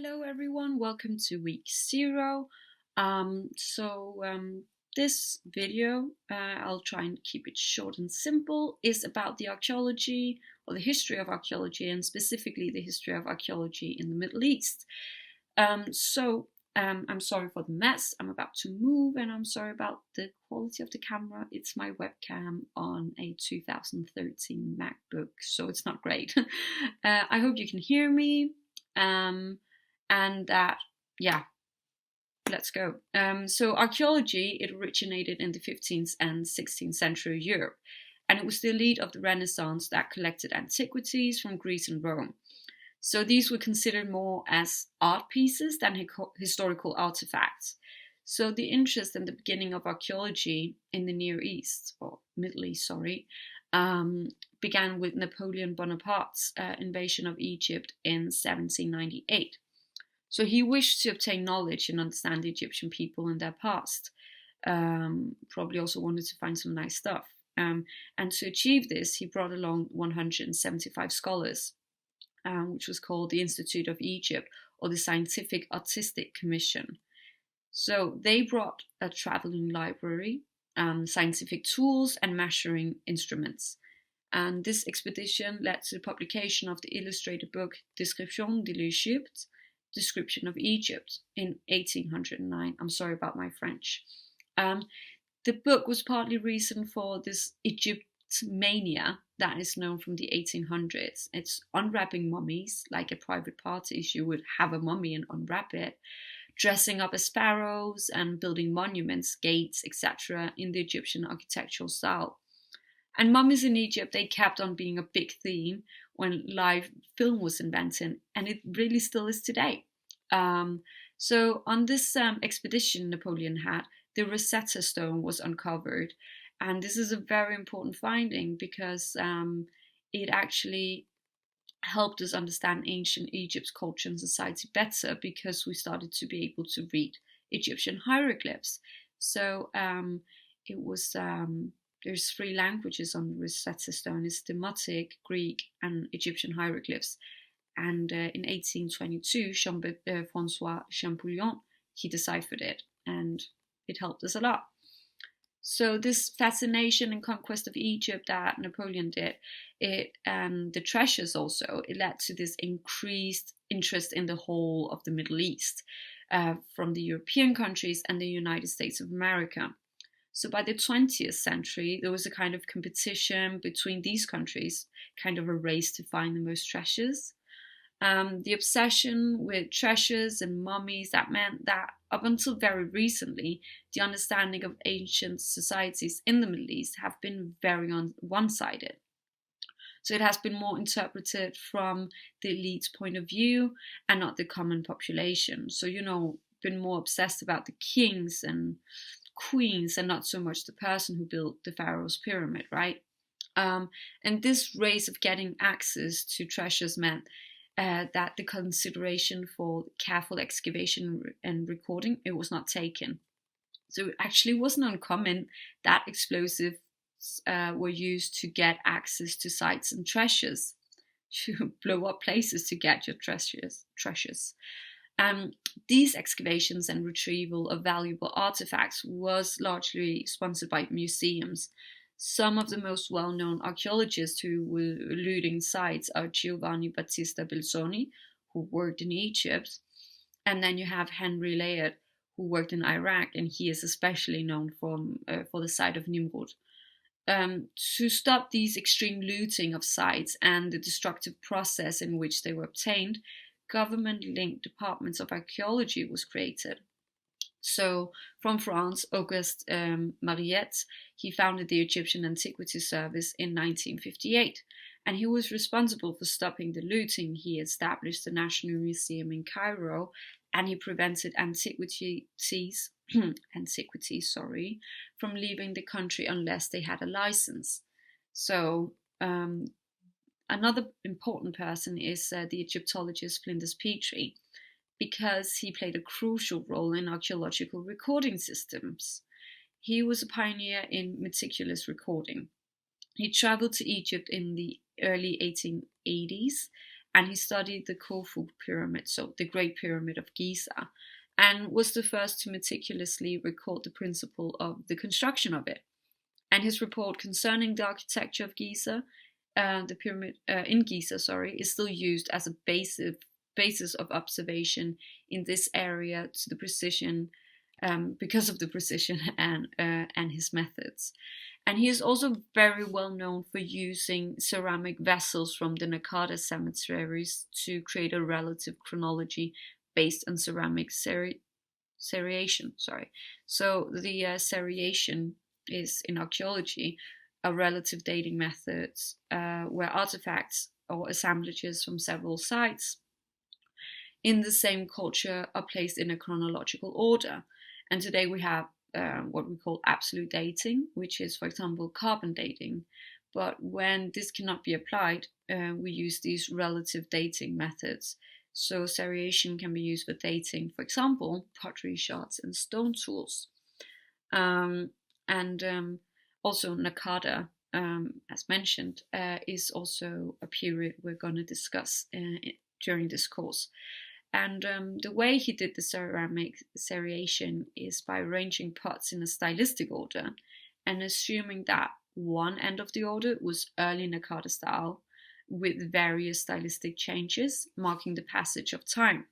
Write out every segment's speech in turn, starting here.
Hello everyone, welcome to week 0. This video, I'll try and keep it short and simple, is about the archaeology or the history of archaeology, and specifically the history of archaeology in the Middle East. I'm sorry for the mess. I'm about to move, and I'm sorry about the quality of the camera. It's my webcam on a 2013 MacBook, so it's not great. I hope you can hear me. Let's go. So archaeology, it originated in the 15th and 16th century Europe, and it was the elite of the Renaissance that collected antiquities from Greece and Rome. So these were considered more as art pieces than historical artifacts. So the interest in the beginning of archaeology in the Near East, or Middle East, began with Napoleon Bonaparte's invasion of Egypt in 1798. So he wished to obtain knowledge and understand the Egyptian people and their past. Probably also wanted to find some nice stuff. And to achieve this, he brought along 175 scholars, which was called the Institute of Egypt, or the Scientific Artistic Commission. So they brought a traveling library, scientific tools, and measuring instruments. And this expedition led to the publication of the illustrated book Description de l'Égypte, Description of Egypt, in 1809. I'm sorry about my French. The book was partly reason for this Egypt mania that is known from the 1800s. It's unwrapping mummies, like at private parties you would have a mummy and unwrap it, dressing up as pharaohs and building monuments, gates, etc. in the Egyptian architectural style. And mummies in Egypt, they kept on being a big theme when live film was invented, and it really still is today. So on this expedition Napoleon had, the Rosetta Stone was uncovered, and this is a very important finding because it actually helped us understand ancient Egypt's culture and society better, because we started to be able to read Egyptian hieroglyphs. So it was there's 3 languages on the Rosetta Stone: it's Demotic, Greek, and Egyptian hieroglyphs. And in 1822, Jean-François Champollion, he deciphered it, and it helped us a lot. So this fascination and conquest of Egypt that Napoleon did, the treasures also, it led to this increased interest in the whole of the Middle East, from the European countries and the United States of America. So by the 20th century, there was a kind of competition between these countries, kind of a race to find the most treasures. The obsession with treasures and mummies, that meant that up until very recently, the understanding of ancient societies in the Middle East have been very one-sided. So it has been more interpreted from the elite's point of view and not the common population. So, been more obsessed about the kings and queens and not so much the person who built the pharaoh's pyramid, right? And this race of getting access to treasures meant that the consideration for careful excavation and recording, it was not taken. So it actually wasn't uncommon that explosives were used to get access to sites and treasures, to blow up places to get your treasures. These excavations and retrieval of valuable artifacts was largely sponsored by museums. Some of the most well-known archaeologists who were eluding sites are Giovanni Battista Belzoni, who worked in Egypt, and then you have Henry Layard, who worked in Iraq, and he is especially known for the site of Nimrud. To stop these extreme looting of sites and the destructive process in which they were obtained, government-linked departments of archaeology was created. So from France, Auguste Mariette, he founded the Egyptian Antiquities Service in 1958, and he was responsible for stopping the looting. He established the National Museum in Cairo, and he prevented antiquities from leaving the country unless they had a license. So another important person is the Egyptologist Flinders Petrie, because he played a crucial role in archaeological recording systems. He was a pioneer in meticulous recording. He traveled to Egypt in the early 1880s and he studied the Khufu pyramid, so the Great Pyramid of Giza, and was the first to meticulously record the principle of the construction of it. And his report concerning the architecture of Giza, the pyramid in Giza, is still used as a basis of observation in this area to the precision, because of the precision and his methods. And he is also very well known for using ceramic vessels from the Nakada cemeteries to create a relative chronology based on ceramic seriation. So the seriation is, in archaeology, a relative dating method where artifacts or assemblages from several sites in the same culture are placed in a chronological order. And today we have what we call absolute dating, which is, for example, carbon dating. But when this cannot be applied, we use these relative dating methods. So seriation can be used for dating, for example, pottery shards and stone tools. Also Nakada, as mentioned, is also a period we're going to discuss during this course. And the way he did the ceramic seriation is by arranging pots in a stylistic order and assuming that one end of the order was early Nakada style with various stylistic changes marking the passage of time.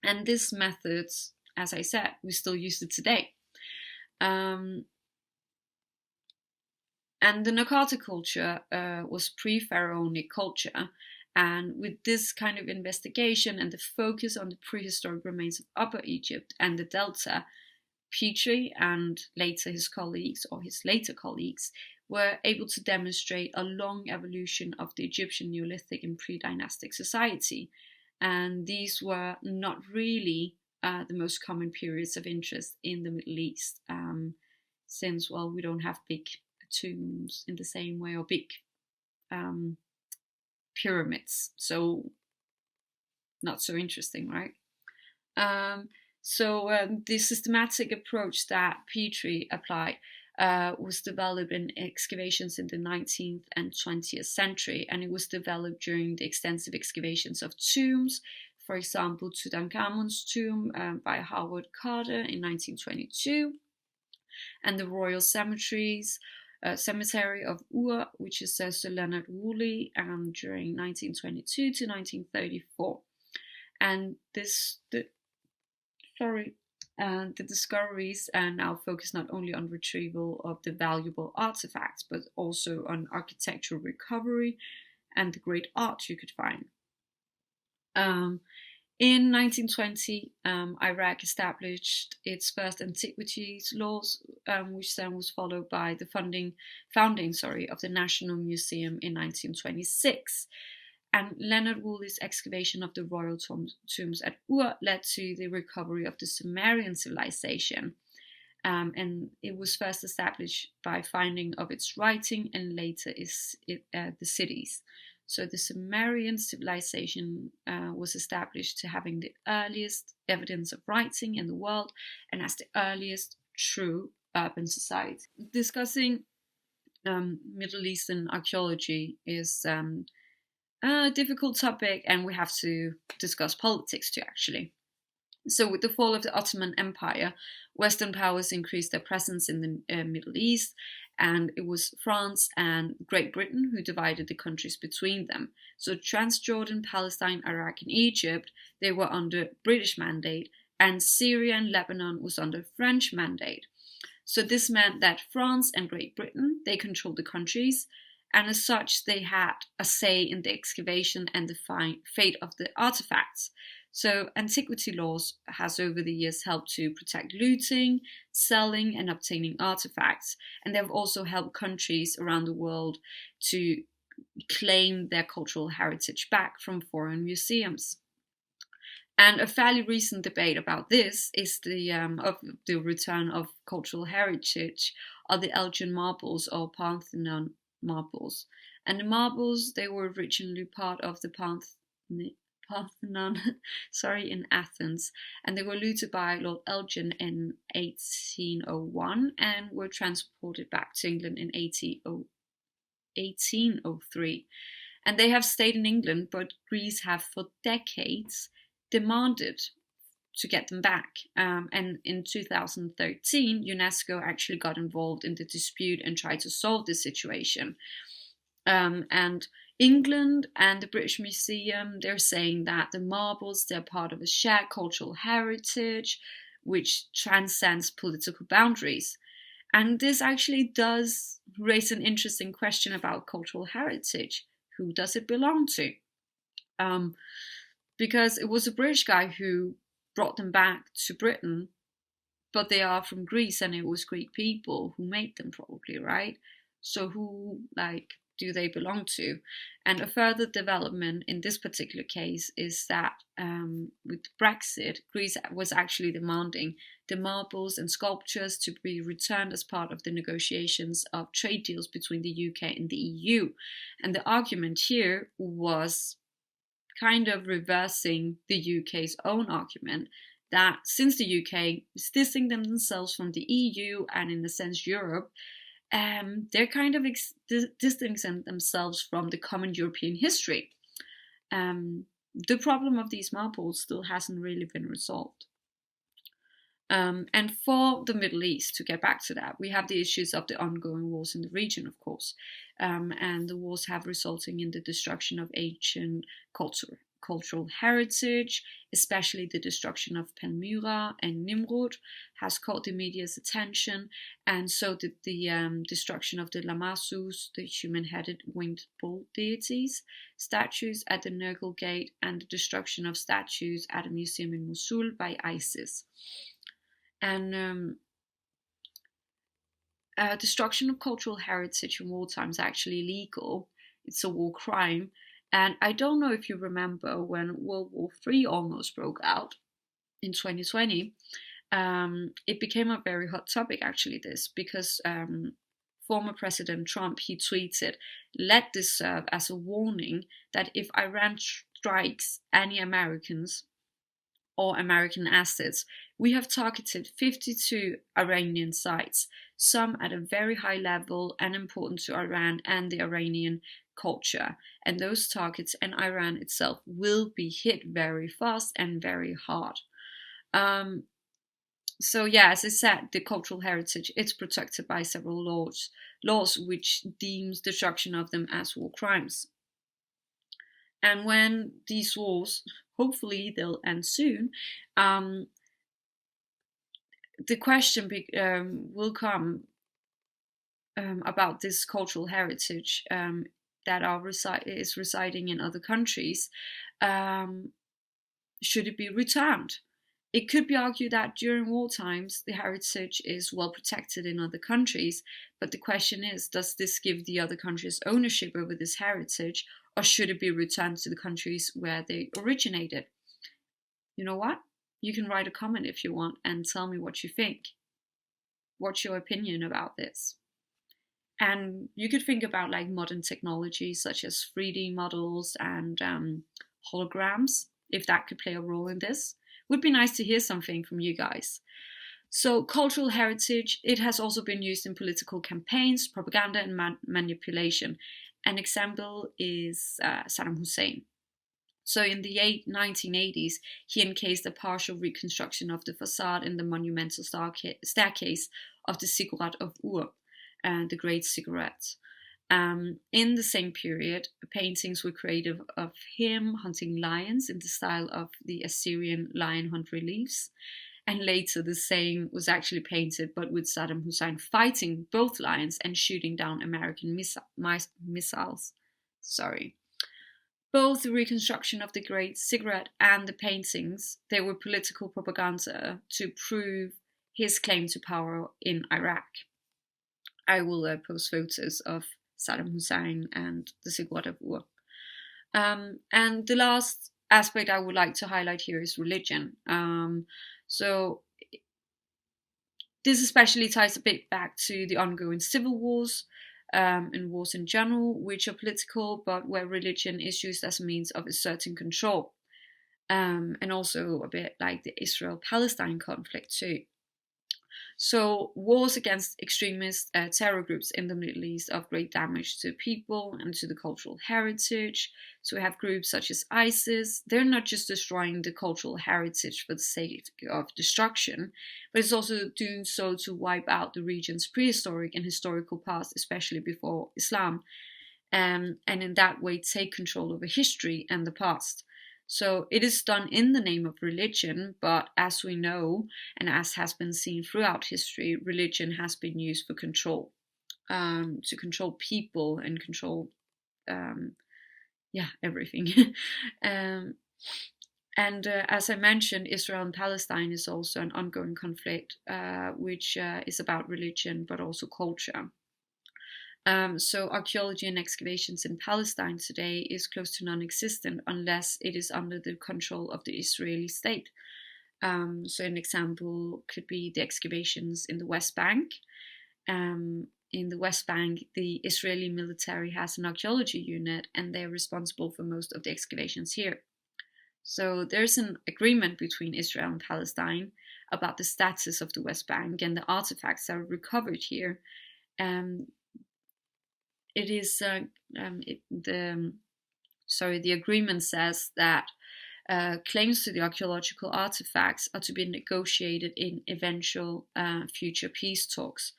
And this method, as I said, we still use it today. And the Nakata culture was pre-pharaonic culture. And with this kind of investigation and the focus on the prehistoric remains of Upper Egypt and the Delta, Petrie and later his colleagues, or his later colleagues, were able to demonstrate a long evolution of the Egyptian Neolithic and pre-dynastic society. And these were not really the most common periods of interest in the Middle East, since, well, we don't have big tombs in the same way, or big pyramids, so not so interesting, right? The systematic approach that Petrie applied was developed in excavations in the 19th and 20th century, and it was developed during the extensive excavations of tombs, for example, Tutankhamun's tomb by Howard Carter in 1922, and the Royal Cemetery of Ur, which is Sir Leonard Woolley, during 1922 to 1934. And the discoveries now focus not only on retrieval of the valuable artifacts, but also on architectural recovery and the great art you could find. In 1920, Iraq established its first antiquities laws, which then was followed by the founding of the National Museum in 1926. And Leonard Woolley's excavation of the royal tombs at Ur led to the recovery of the Sumerian civilization. And it was first established by finding of its writing and later the cities. So the Sumerian civilization was established to having the earliest evidence of writing in the world and as the earliest true urban society. Discussing Middle Eastern archaeology is a difficult topic, and we have to discuss politics too, actually. So with the fall of the Ottoman Empire, Western powers increased their presence in the Middle East, and it was France and Great Britain who divided the countries between them. So Transjordan, Palestine, Iraq, and Egypt, they were under British mandate, and Syria and Lebanon was under French mandate. So this meant that France and Great Britain, they controlled the countries, and as such, they had a say in the excavation and the fate of the artifacts. So antiquity laws has over the years helped to protect looting, selling, and obtaining artifacts. And they have also helped countries around the world to claim their cultural heritage back from foreign museums. And a fairly recent debate about this is the return of cultural heritage of the Elgin marbles or Parthenon marbles. And the marbles, they were originally part of the Parthenon, in Athens, and they were looted by Lord Elgin in 1801 and were transported back to England in 1803. And they have stayed in England, but Greece have for decades demanded to get them back. And in 2013, UNESCO actually got involved in the dispute and tried to solve the situation. And England and the British Museum, they're saying that the marbles, they're part of a shared cultural heritage which transcends political boundaries. And this actually does raise an interesting question about cultural heritage. Who does it belong to? Because it was a British guy who brought them back to Britain, but they are from Greece and it was Greek people who made them, probably, right? So who, do they belong to? And a further development in this particular case is that with Brexit, Greece was actually demanding the marbles and sculptures to be returned as part of the negotiations of trade deals between the UK and the EU. And the argument here was kind of reversing the UK's own argument that since the UK is distancing themselves from the EU and in a sense Europe, they're kind of distancing themselves from the common European history. The problem of these marbles still hasn't really been resolved. And for the Middle East, to get back to that, we have the issues of the ongoing wars in the region, of course. And the wars have resulted in the destruction of ancient cultural heritage, especially the destruction of Palmyra and Nimrud has caught the media's attention, and so did the destruction of the Lamassus, the human-headed winged bull deities, statues at the Nergal Gate, and the destruction of statues at a museum in Mosul by ISIS. And destruction of cultural heritage in wartime is actually illegal. It's a war crime. And I don't know if you remember when World War III almost broke out in 2020. It became a very hot topic, actually, because former President Trump, he tweeted, "Let this serve as a warning that if Iran strikes any Americans or American assets, we have targeted 52 Iranian sites, some at a very high level and important to Iran and the Iranian culture. And those targets and Iran itself will be hit very fast and very hard." So yeah, as I said, the cultural heritage, it's protected by several laws which deems destruction of them as war crimes. And when these wars, hopefully they'll end soon, the question will come about this cultural heritage that is residing in other countries. Should it be returned? It could be argued that during war times, the heritage is well protected in other countries, but the question is, does this give the other countries ownership over this heritage, or should it be returned to the countries where they originated? You know what? You can write a comment if you want and tell me what you think. What's your opinion about this? And you could think about modern technology such as 3D models and holograms, if that could play a role in this. Would be nice to hear something from you guys. So cultural heritage, it has also been used in political campaigns, propaganda and manipulation. An example is Saddam Hussein. So in the 1980s, he encased a partial reconstruction of the facade in the monumental staircase of the Ziggurat of Ur, the Great Ziggurat. In the same period, paintings were created of him hunting lions in the style of the Assyrian lion hunt reliefs. And later the same was actually painted, but with Saddam Hussein fighting both lions and shooting down American missiles. Both the reconstruction of the Great Ziggurat and the paintings, they were political propaganda to prove his claim to power in Iraq. I will post photos of Saddam Hussein and the Ziggurat of Ur. And the last aspect I would like to highlight here is religion. So this especially ties a bit back to the ongoing civil wars and wars in general, which are political, but where religion is used as a means of asserting control. And also a bit like the Israel-Palestine conflict too. So wars against extremist terror groups in the Middle East of great damage to people and to the cultural heritage. So we have groups such as ISIS. They're not just destroying the cultural heritage for the sake of destruction, but it's also doing so to wipe out the region's prehistoric and historical past, especially before Islam, and in that way take control over history and the past. So it is done in the name of religion, but as we know, and as has been seen throughout history, religion has been used for control, to control people and control, everything. um, and as I mentioned, Israel and Palestine is also an ongoing conflict, which is about religion but also culture. So archaeology and excavations in Palestine today is close to non-existent unless it is under the control of the Israeli state. So an example could be the excavations in the West Bank. In the West Bank, the Israeli military has an archaeology unit and they're responsible for most of the excavations here. So there's an agreement between Israel and Palestine about the status of the West Bank and the artifacts that are recovered here. It is the agreement says that claims to the archaeological artifacts are to be negotiated in eventual future peace talks.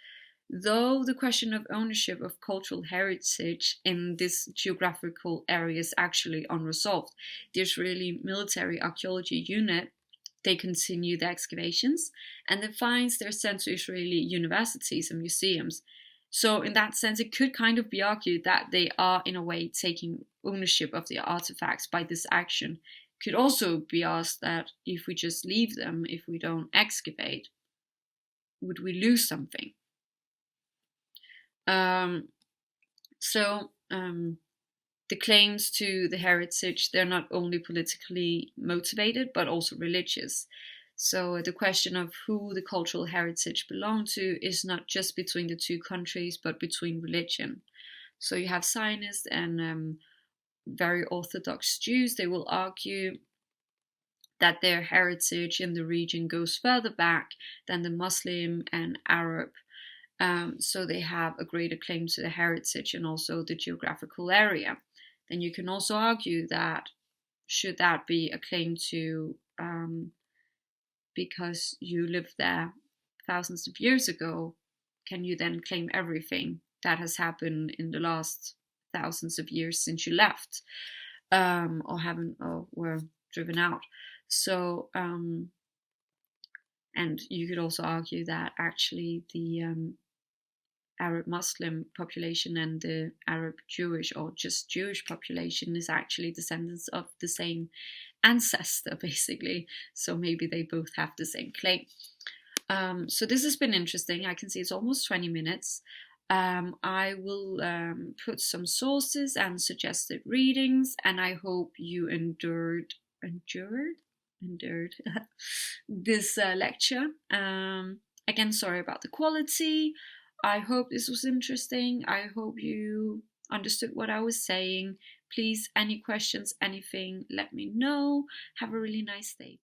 Though the question of ownership of cultural heritage in this geographical area is actually unresolved, the Israeli military archaeology unit, they continue the excavations, and the finds they're sent to Israeli universities and museums. So in that sense, it could kind of be argued that they are, in a way, taking ownership of the artifacts by this action. Could also be asked that if we just leave them, if we don't excavate, would we lose something? The claims to the heritage, they're not only politically motivated, but also religious. So the question of who the cultural heritage belonged to is not just between the two countries, but between religion. So you have Zionists and very Orthodox Jews. They will argue that their heritage in the region goes further back than the Muslim and Arab. So they have a greater claim to the heritage and also the geographical area. Then you can also argue that should that be a claim to because you lived there thousands of years ago, can you then claim everything that has happened in the last thousands of years since you left, or were driven out? So, and you could also argue that actually the Arab Muslim population and the Arab Jewish or just Jewish population is actually descendants of the same ancestor, basically. So maybe they both have the same claim. So this has been interesting. I can see it's almost 20 minutes. I will put some sources and suggested readings, and I hope you endured this lecture. Again, sorry about the quality. I hope this was interesting. I hope you understood what I was saying. Please, any questions, anything, let me know. Have a really nice day.